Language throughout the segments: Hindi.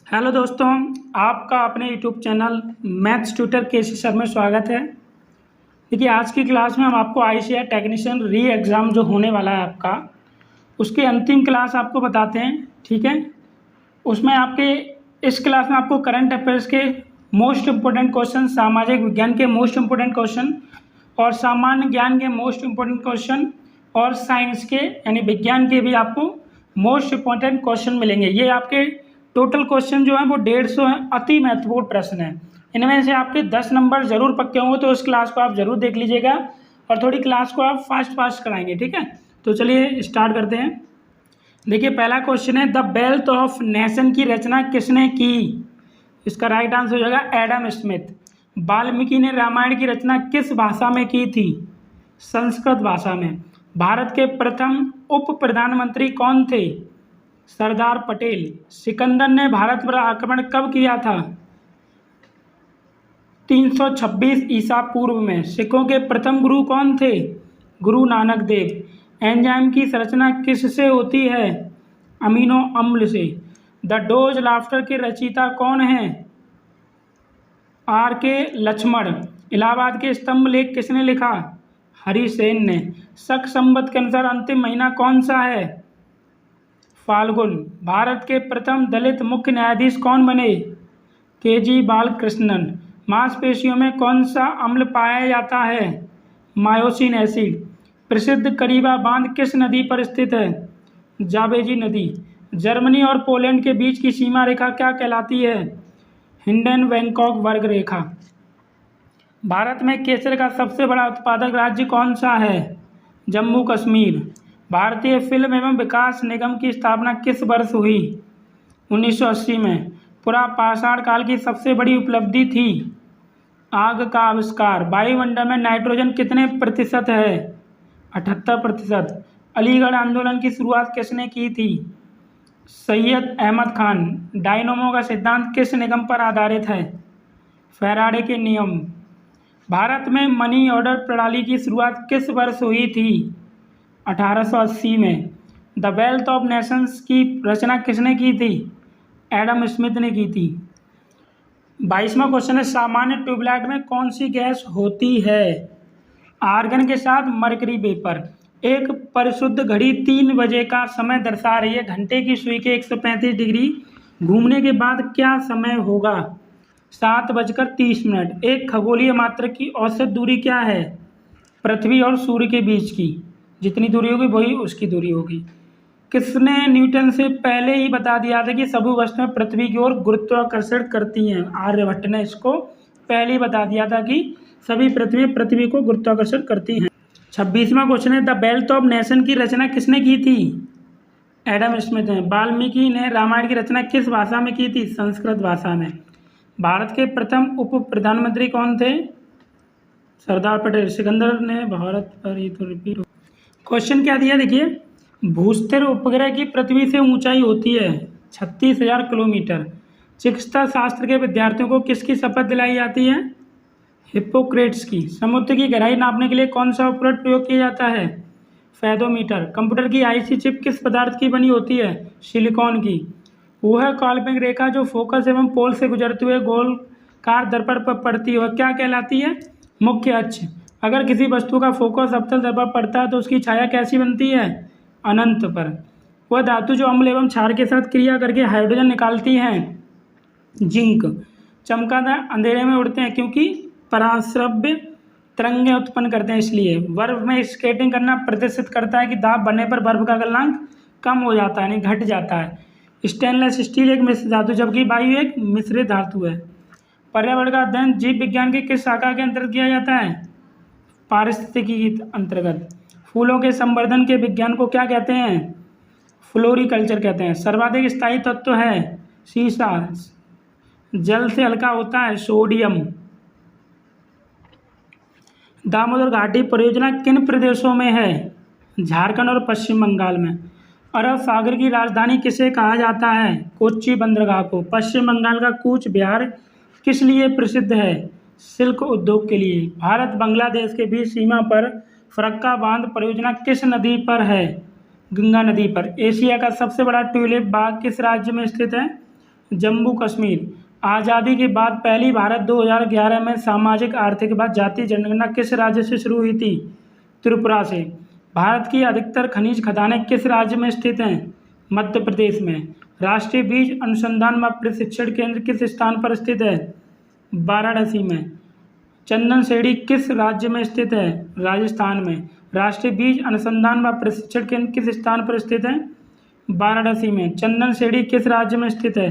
हेलो दोस्तों, आपका अपने यूट्यूब चैनल मैथ्स ट्यूटर केसी सर में स्वागत है। देखिए, आज की क्लास में हम आपको आईसीएआर टेक्नीशियन री एग्ज़ाम जो होने वाला है आपका, उसके अंतिम क्लास आपको बताते हैं। ठीक है, उसमें आपके इस क्लास में आपको करंट अफेयर्स के मोस्ट इम्पोर्टेंट क्वेश्चन, सामाजिक विज्ञान के मोस्ट इम्पोर्टेंट क्वेश्चन और सामान्य ज्ञान के मोस्ट इम्पोर्टेंट क्वेश्चन और साइंस के यानी विज्ञान के भी आपको मोस्ट इम्पोर्टेंट क्वेश्चन मिलेंगे। ये आपके टोटल क्वेश्चन जो है वो 150 हैं। अति महत्वपूर्ण प्रश्न है। इनमें से आपके 10 नंबर जरूर पक्के होंगे, तो इस क्लास को आप जरूर देख लीजिएगा और थोड़ी क्लास को आप फास्ट कराएंगे। ठीक है, तो चलिए स्टार्ट करते हैं। देखिए, पहला क्वेश्चन है, द वेल्थ ऑफ नेशन की रचना किसने की? इसका राइट आंसर हो जाएगा एडम स्मिथ। वाल्मीकि ने रामायण की रचना किस भाषा में की थी? संस्कृत भाषा में। भारत के प्रथम उप प्रधानमंत्री कौन थे? सरदार पटेल। सिकंदर ने भारत पर आक्रमण कब किया था? 326 ईसा पूर्व में। सिखों के प्रथम गुरु कौन थे? गुरु नानक देव। एंजाइम की संरचना किससे होती है? अमीनो अम्ल से। द डोज लाफ्टर के रचयिता कौन है? आर के लक्ष्मण। इलाहाबाद के स्तंभ लेख किसने लिखा? हरिसेन ने। शक संवत के अनुसार अंतिम महीना कौन सा है? फाल्गुन। भारत के प्रथम दलित मुख्य न्यायाधीश कौन बने? के.जी. बालकृष्णन। मांसपेशियों में कौन सा अम्ल पाया जाता है? Myosin acid. प्रसिद्ध करीबा बांध किस नदी पर स्थित है? जाबेजी नदी। जर्मनी और पोलैंड के बीच की सीमा रेखा क्या कहलाती है? हिंडन बैंकॉक वर्ग रेखा। भारत में केसर का सबसे बड़ा उत्पादक राज्य कौन सा है? जम्मू कश्मीर। भारतीय फिल्म एवं विकास निगम की स्थापना किस वर्ष हुई? 1980 में। पूरा पाषाण काल की सबसे बड़ी उपलब्धि थी? आग का आविष्कार। वायुमंडल में नाइट्रोजन कितने प्रतिशत है? 78%। अलीगढ़ आंदोलन की शुरुआत किसने की थी? सैयद अहमद खान। डायनोमो का सिद्धांत किस निगम पर आधारित है? फैराडे के नियम। भारत में मनी ऑर्डर प्रणाली की शुरुआत किस वर्ष हुई थी? 1880 में। द वेल्थ ऑफ नेशंस की रचना किसने की थी? एडम स्मिथ ने की थी। 22वां क्वेश्चन है, सामान्य ट्यूबलाइट में कौन सी गैस होती है? आर्गन के साथ मरकरी वेपर। एक परिशुद्ध घड़ी 3 बजे का समय दर्शा रही है। घंटे की सुई के 135 डिग्री घूमने के बाद क्या समय होगा? 7:30। एक खगोलीय मात्रक की औसत दूरी क्या है? पृथ्वी और सूर्य के बीच की जितनी दूरी होगी वही उसकी दूरी होगी। किसने न्यूटन से पहले ही बता दिया था कि सभी वस्तुएं पृथ्वी की ओर गुरुत्वाकर्षण करती हैं? आर्यभट्ट ने इसको पहले ही बता दिया था कि सभी पृथ्वी को गुरुत्वाकर्षण करती हैं। 26वां क्वेश्चन है, द वेल्थ ऑफ नेशन की रचना किसने की थी? एडम स्मिथ ने। वाल्मीकि ने रामायण की रचना किस भाषा में की थी? संस्कृत भाषा में। भारत के प्रथम उप प्रधानमंत्री कौन थे? सरदार पटेल। सिकंदर ने भारत पर ही तो रिपीट। क्वेश्चन क्या दिया देखिए, भूस्थिर उपग्रह की पृथ्वी से ऊंचाई होती है 36,000 किलोमीटर। चिकित्सा शास्त्र के विद्यार्थियों को किसकी शपथ दिलाई जाती है? हिप्पोक्रेट्स की। समुद्र की गहराई नापने के लिए कौन सा उपकरण प्रयोग किया जाता है? फेदोमीटर। कंप्यूटर की आईसी चिप किस पदार्थ की बनी होती है? सिलिकॉन की। वह काल्पनिक रेखा जो फोकस एवं पोल से गुजरते हुए गोलकार दर्पण पर पड़ती है क्या कहलाती है? मुख्य अक्ष। अगर किसी वस्तु का फोकस अवतल दर्पण पड़ता है तो उसकी छाया कैसी बनती है? अनंत पर। वह धातु जो अम्ल एवं क्षार के साथ क्रिया करके हाइड्रोजन निकालती हैं? जिंक। चमगादड़ अंधेरे में उड़ते हैं क्योंकि पराश्रव्य तरंगें उत्पन्न करते हैं, इसलिए। बर्फ में स्केटिंग करना प्रदर्शित करता है कि दाब बनने पर बर्फ का गलनांक कम हो जाता है, यानी घट जाता है। स्टेनलेस स्टील एक मिश्र धातु जबकि वायु एक मिश्रित धातु है। पर्यावरण का अध्ययन जीव विज्ञान की किस शाखा के अंतर्गत किया जाता है? पारिस्थितिकी के अंतर्गत। फूलों के संवर्धन के विज्ञान को क्या कहते हैं? फ्लोरिकल्चर कहते हैं। सर्वाधिक स्थायी तत्व है सीसा। जल से हल्का होता है सोडियम। दामोदर घाटी परियोजना किन प्रदेशों में है? झारखंड और पश्चिम बंगाल में। अरब सागर की राजधानी किसे कहा जाता है? कोच्चि बंदरगाह को। पश्चिम बंगाल का कूच बिहार किस लिए प्रसिद्ध है? सिल्क उद्योग के लिए। भारत बांग्लादेश के बीच सीमा पर फरक्का बांध परियोजना किस नदी पर है? गंगा नदी पर। एशिया का सबसे बड़ा ट्यूलिप बाग किस राज्य में स्थित है? जम्मू कश्मीर। आज़ादी के बाद पहली भारत 2011 में सामाजिक आर्थिक व जातीय जनगणना किस राज्य से शुरू हुई थी? त्रिपुरा से। भारत की अधिकतर खनिज खदानें किस राज्य में स्थित हैं? मध्य प्रदेश में। राष्ट्रीय बीज अनुसंधान व प्रशिक्षण केंद्र किस स्थान पर स्थित है? वाराणसी में। चंदन सेड़ी किस राज्य में स्थित है? राजस्थान में। राष्ट्रीय बीज अनुसंधान व प्रशिक्षण केंद्र किस स्थान पर स्थित है? वाराणसी में। चंदन सेड़ी किस राज्य में स्थित है?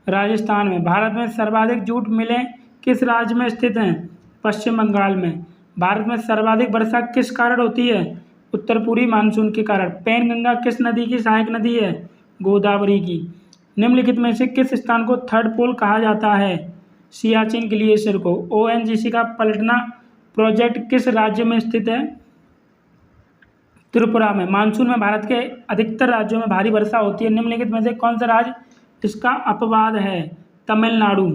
राजस्थान में। भारत में सर्वाधिक जूट मिलें किस राज्य में स्थित हैं? पश्चिम बंगाल में। भारत में सर्वाधिक वर्षा किस कारण होती है? उत्तर पूर्वी मानसून के कारण। पैनगंगा किस नदी की सहायक नदी है? गोदावरी की। निम्नलिखित में से किस स्थान को थर्ड पोल कहा जाता है? सियाचिन ग्लेशियर को। ओएनजीसी का पलटना प्रोजेक्ट किस राज्य में स्थित है? त्रिपुरा में। मानसून में भारत के अधिकतर राज्यों में भारी वर्षा होती है। निम्नलिखित में से कौन सा राज्य इसका अपवाद है? तमिलनाडु।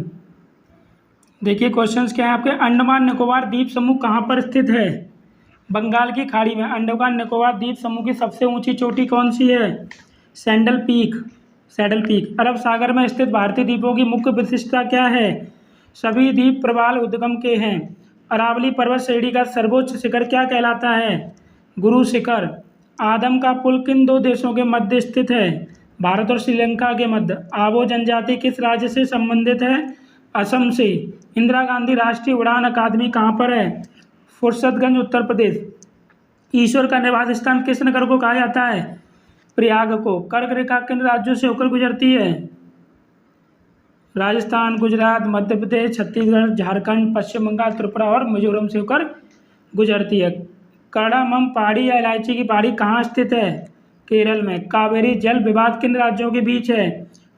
देखिए क्वेश्चंस क्या है आपके। अंडमान निकोबार द्वीप समूह कहाँ पर स्थित है? बंगाल की खाड़ी में। अंडमान निकोबार द्वीप समूह की सबसे ऊंची चोटी कौन सी है? Saddle peak. अरब सागर में स्थित भारतीय द्वीपों की मुख्य विशिष्टता क्या है? सभी द्वीप प्रवाल उद्गम के हैं। अरावली पर्वत श्रेणी का सर्वोच्च शिखर क्या कहलाता है? गुरु शिखर। आदम का पुल किन दो देशों के मध्य स्थित है? भारत और श्रीलंका के मध्य। आबो जनजाति किस राज्य से संबंधित है? असम से। इंदिरा गांधी राष्ट्रीय उड़ान अकादमी कहाँ पर है? फुर्सतगंज उत्तर प्रदेश। ईश्वर का निवास स्थान किस नगर को कहा जाता है? प्रयाग को। कर्क रेखा किन राज्यों से होकर गुजरती है? राजस्थान, गुजरात, मध्य प्रदेश, छत्तीसगढ़, झारखंड, पश्चिम बंगाल, त्रिपुरा और मिजोरम से होकर गुजरती है। कार्डामम पहाड़ी या इलायची की पहाड़ी कहाँ स्थित है? केरल में। कावेरी जल विवाद किन राज्यों के बीच है?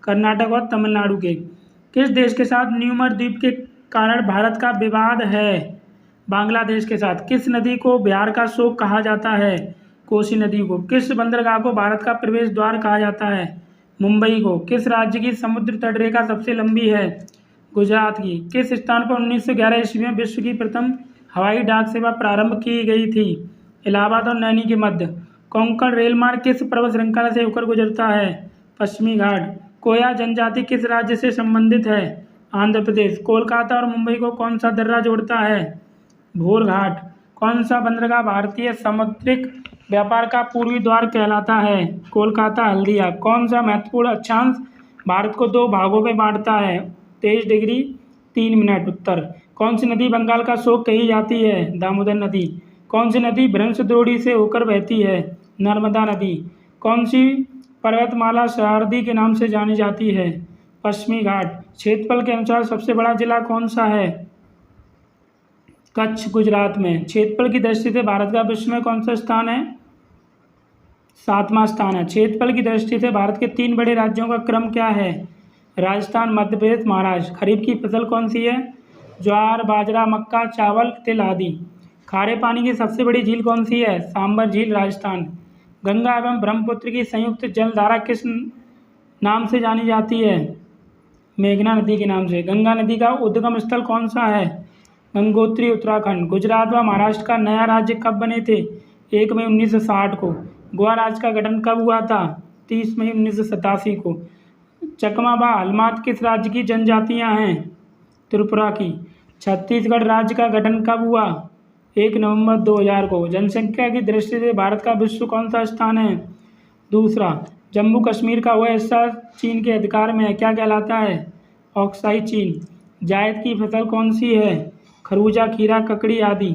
कर्नाटक और तमिलनाडु के। किस देश के साथ न्यूमर द्वीप के कारण भारत का विवाद है? बांग्लादेश के साथ। किस नदी को बिहार का शोक कहा जाता है? कोसी नदी को। किस बंदरगाह को भारत का प्रवेश द्वार कहा जाता है? मुंबई को। किस राज्य की समुद्र तट रेखा सबसे लंबी है? गुजरात की। किस स्थान पर 1911 ईस्वी में विश्व की प्रथम हवाई डाक सेवा प्रारंभ की गई थी? इलाहाबाद और नैनी के मध्य। कोंकण रेल मार्ग किस पर्वत श्रृंखला से होकर गुजरता है? पश्चिमी घाट। कोया जनजाति किस राज्य से संबंधित है? आंध्र प्रदेश। कोलकाता और मुंबई को कौन सा दर्रा जोड़ता है? भोर घाट। कौन सा बंदरगाह भारतीय समुद्रिक व्यापार का पूर्वी द्वार कहलाता है? कोलकाता हल्दिया। कौन सा महत्वपूर्ण अक्षांश भारत को दो भागों में बांटता है? 23 डिग्री 3 मिनट। उत्तर। कौन सी नदी बंगाल का शोक कही जाती है? दामोदर नदी। कौन सी नदी भ्रंश द्रोणी से होकर बहती है? नर्मदा नदी। कौन सी पर्वतमाला सह्याद्री के नाम से जानी जाती है? पश्चिमी घाट। क्षेत्रफल के अनुसार सबसे बड़ा जिला कौन सा है? कच्छ, गुजरात में। क्षेत्रफल की दृष्टि से भारत का विश्व में कौन सा स्थान है? 7वां स्थान है। क्षेत्रफल की दृष्टि से भारत के 3 बड़े राज्यों का क्रम क्या है? राजस्थान, मध्य प्रदेश, महाराष्ट्र। खरीफ की फसल कौन सी है? ज्वार, बाजरा, मक्का, चावल, तिल आदि। खारे पानी की सबसे बड़ी झील कौन सी है? सांबर झील, राजस्थान। गंगा एवं ब्रह्मपुत्र की संयुक्त जलधारा किस नाम से जानी जाती है? मेघना नदी के नाम से। गंगा नदी का उद्गम स्थल कौन सा है? गंगोत्री, उत्तराखंड। गुजरात व महाराष्ट्र का नया राज्य कब बने थे? 1 मई 1960 को। गोवा राज्य का गठन कब हुआ था? 30 मई 1987 को। चकमा व हलमात किस राज्य की जनजातियां हैं? त्रिपुरा की। छत्तीसगढ़ राज्य का गठन कब हुआ? 1 नवंबर 2000 को। जनसंख्या की दृष्टि से भारत का विश्व कौन सा स्थान है? दूसरा। जम्मू कश्मीर का वह हिस्सा चीन के अधिकार में है, क्या कहलाता है? ऑक्साई चीन। जायद की फसल कौन सी है? खरबूजा, खीरा, ककड़ी आदि।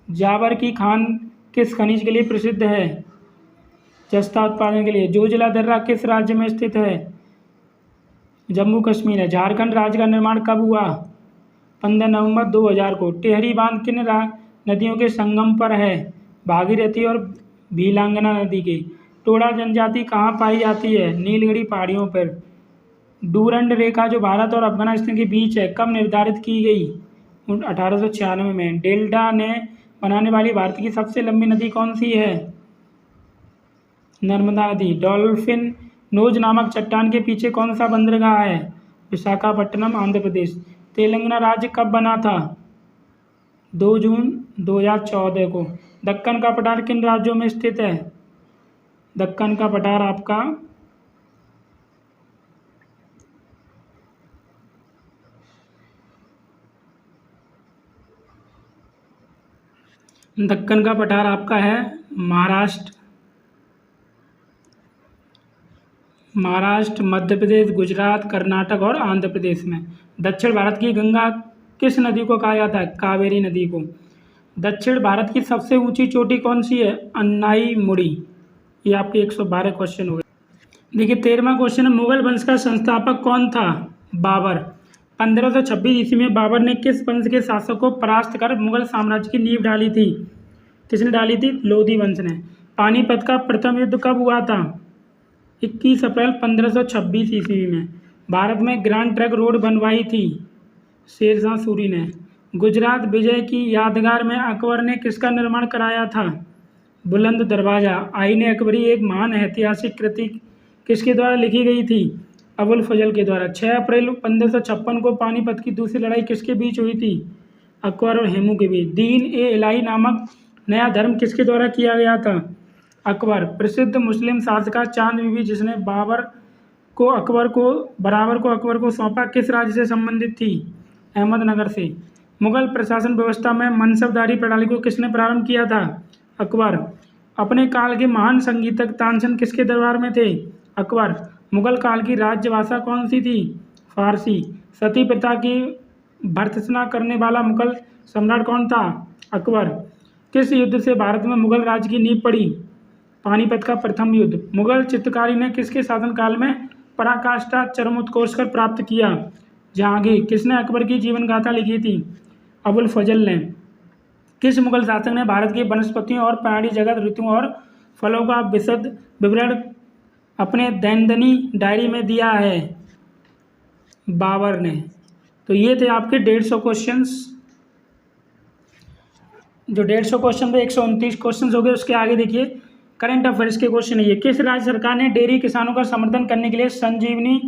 जावर की खान किस खनिज के लिए प्रसिद्ध है? जस्ता उत्पादन के लिए। जोजिला दर्रा किस राज्य में स्थित है? जम्मू कश्मीर है। झारखंड राज्य का निर्माण कब हुआ? 15 नवंबर 2000 को। टिहरी बांध किन नदियों के संगम पर है? भागीरथी और भीलांगना नदी के। टोडा जनजाति कहाँ पाई जाती है? नीलगिरी पहाड़ियों पर। डूरंड रेखा जो भारत और अफगानिस्तान के बीच है कब निर्धारित की गई? 1896 में। डेल्टा ने बनाने वाली भारत की सबसे लंबी नदी कौन सी है? नर्मदा नदी। डॉल्फिन नोज नामक चट्टान के पीछे कौन सा बंदरगाह है? विशाखापट्टनम, आंध्र प्रदेश। तेलंगाना राज्य कब बना था? 2 जून 2014 को। दक्कन का पठार किन राज्यों में स्थित है? दक्कन का पठार आपका दक्कन का पठार आपका है महाराष्ट्र, मध्य प्रदेश, गुजरात, कर्नाटक और आंध्र प्रदेश में। दक्षिण भारत की गंगा किस नदी को कहा जाता है? कावेरी नदी को। दक्षिण भारत की सबसे ऊंची चोटी कौन सी है? अन्नाई मुड़ी। ये आपके 112 क्वेश्चन हो गए। देखिए 13वां क्वेश्चन है, मुगल वंश का संस्थापक कौन था? बाबर। 1526 ईस्वी में बाबर ने किस वंश के शासक को परास्त कर मुगल साम्राज्य की नींव डाली थी? किसने डाली थी? लोधी वंश ने। पानीपत का प्रथम युद्ध कब हुआ था? 21 अप्रैल 1526 ईस्वी में। भारत में ग्रैंड ट्रंक रोड बनवाई थी? शेरशाह सूरी ने। गुजरात विजय की यादगार में अकबर ने किसका निर्माण कराया था? बुलंद दरवाज़ा। आईन अकबरी एक महान ऐतिहासिक कृति किसके द्वारा लिखी गई थी? अबुल फजल के द्वारा। 6 अप्रैल 1556 को पानीपत की दूसरी लड़ाई किसके बीच हुई थी? अकबर और हेमू के बीच। दीन ए इलाही नामक नया धर्म किसके द्वारा किया गया था? अकबर। प्रसिद्ध मुस्लिम शासका चांद बीबी जिसने बराबर को अकबर को सौंपा किस राज्य से संबंधित थी? अहमदनगर से। मुगल प्रशासन व्यवस्था में मनसबदारी प्रणाली को किसने प्रारंभ किया था? अकबर। अपने काल के महान संगीतक तानसेन किसके दरबार में थे? अकबर। मुगल काल की राजभाषा कौन सी थी? फारसी। सती प्रथा की भर्त्सना करने वाला मुगल सम्राट कौन था? अकबर। किस युद्ध से भारत में मुगल राज्य की नींव पड़ी? पानीपत का प्रथम युद्ध। मुगल चित्रकारी ने किसके शासनकाल में पराकाष्ठा चरमोत्कर्ष कर प्राप्त किया? जहांगीर। किसने अकबर की जीवन गाथा लिखी थी? अबुल फजल ने। किस मुगल शासक ने भारत की वनस्पतियों और पहाड़ी जगत, ऋतुओं और फलों का विशद विवरण अपने दैनंदिनी डायरी में दिया है? बाबर ने। तो ये थे आपके 150 क्वेश्चंस। जो 150 क्वेश्चन पे 129 क्वेश्चन हो गए। उसके आगे देखिए करंट अफेयर्स के क्वेश्चन है ये। किस राज्य सरकार ने डेयरी किसानों का समर्थन करने के लिए संजीवनी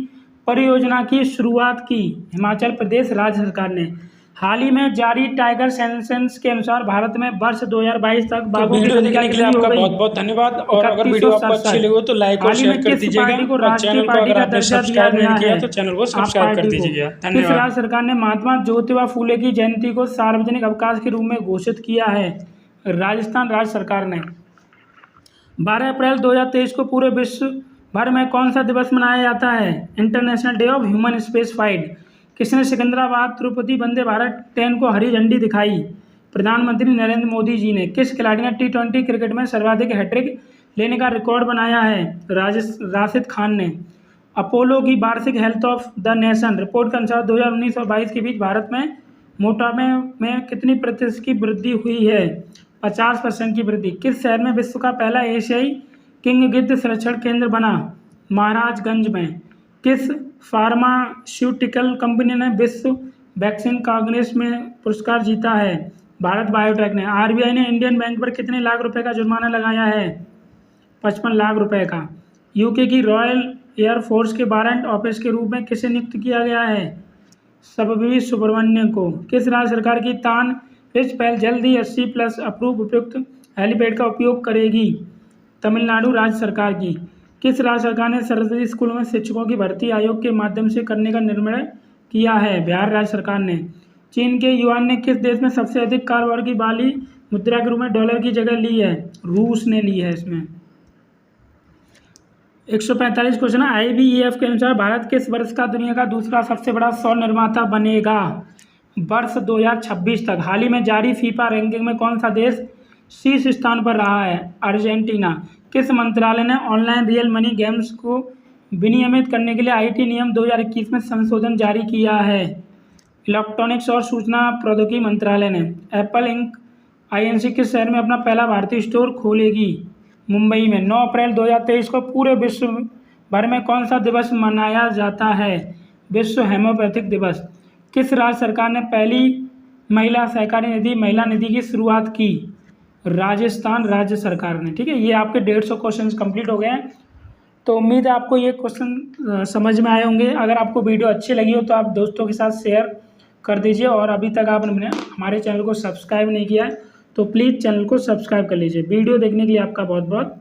परियोजना की शुरुआत की? हिमाचल प्रदेश राज्य सरकार ने। हाल ही में जारी टाइगर सेंसस के अनुसार भारत में वर्ष 2022 तक बाघों की संख्या कितनी हो गई? बहुत बहुत धन्यवाद। और अगर वीडियो आपको अच्छी लगी हो तो लाइक और शेयर कर दीजिएगा और चैनल को अगर आपने सब्सक्राइब नहीं किया तो चैनल को सब्सक्राइब कर दीजिएगा। किस राज्य सरकार ने महात्मा ज्योतिबा फूले की जयंती को सार्वजनिक अवकाश के रूप में घोषित किया है? राजस्थान राज्य सरकार ने। 12 अप्रैल 2023 को पूरे विश्व भर में कौन सा दिवस मनाया जाता है? International day of human space flight. किसने सिकंदराबाद तिरुपति वंदे भारत ट्रेन को हरी झंडी दिखाई? प्रधानमंत्री नरेंद्र मोदी जी ने। किस खिलाड़ी ने T20 क्रिकेट में सर्वाधिक हैट्रिक लेने का रिकॉर्ड बनाया है? राशिद खान ने। अपोलो की वार्षिक health of the nation report के अनुसार 2019 और 22 के बीच भारत में मोटापे में कितनी प्रतिशत की वृद्धि हुई है? 50% की वृद्धि। किस शहर में विश्व का पहला एशियाई किंग गिद्ध संरक्षण केंद्र बना? महाराजगंज में। किस फार्मास्यूटिकल कंपनी ने विश्व वैक्सीन कांग्रेस में पुरस्कार जीता है? भारत बायोटेक ने। आरबीआई ने इंडियन बैंक पर कितने लाख रुपए का जुर्माना लगाया है? 55 लाख रुपए का। यूके की रॉयल एयरफोर्स के वारंट ऑफिस के रूप में किसे नियुक्त किया गया है? सबवी सुब्रमण्यम को। किस राज्य सरकार की तान रिच पहल जल्द ही 80+ अप्रूव उपयुक्त हेलीपैड का उपयोग करेगी? तमिलनाडु राज्य सरकार की। किस राज्य सरकार ने सरकारी स्कूलों में शिक्षकों की भर्ती आयोग के माध्यम से करने का निर्णय किया है? बिहार राज्य सरकार ने। चीन के युआन ने किस देश में सबसे अधिक कारोबार की वाली मुद्रा के रूप में डॉलर की जगह ली है? रूस ने ली है इसमें। 145 क्वेश्चन। IBEF के अनुसार भारत किस वर्ष का दुनिया का दूसरा सबसे बड़ा सौर निर्माता बनेगा? वर्ष 2026 तक। हाल ही में जारी फीफा रैंकिंग में कौन सा देश शीर्ष स्थान पर रहा है? अर्जेंटीना। किस मंत्रालय ने ऑनलाइन रियल मनी गेम्स को विनियमित करने के लिए IT नियम 2021 में संशोधन जारी किया है? इलेक्ट्रॉनिक्स और सूचना प्रौद्योगिकी मंत्रालय ने। एप्पल इंक INC किस शहर में अपना पहला भारतीय स्टोर खोलेगी? मुंबई में। 9 अप्रैल 2023 को पूरे विश्व भर में कौन सा दिवस मनाया जाता है? विश्व हेमोपैथिक दिवस। किस राज्य सरकार ने पहली महिला सहकारी निधि महिला निधि की शुरुआत की? राजस्थान राज्य सरकार ने। ठीक है, ये आपके 150 क्वेश्चन कंप्लीट हो गए हैं। तो उम्मीद है आपको ये क्वेश्चन समझ में आए होंगे। अगर आपको वीडियो अच्छी लगी हो तो आप दोस्तों के साथ शेयर कर दीजिए और अभी तक आपने हमारे चैनल को सब्सक्राइब नहीं किया है तो प्लीज़ चैनल को सब्सक्राइब कर लीजिए। वीडियो देखने के लिए आपका बहुत बहुत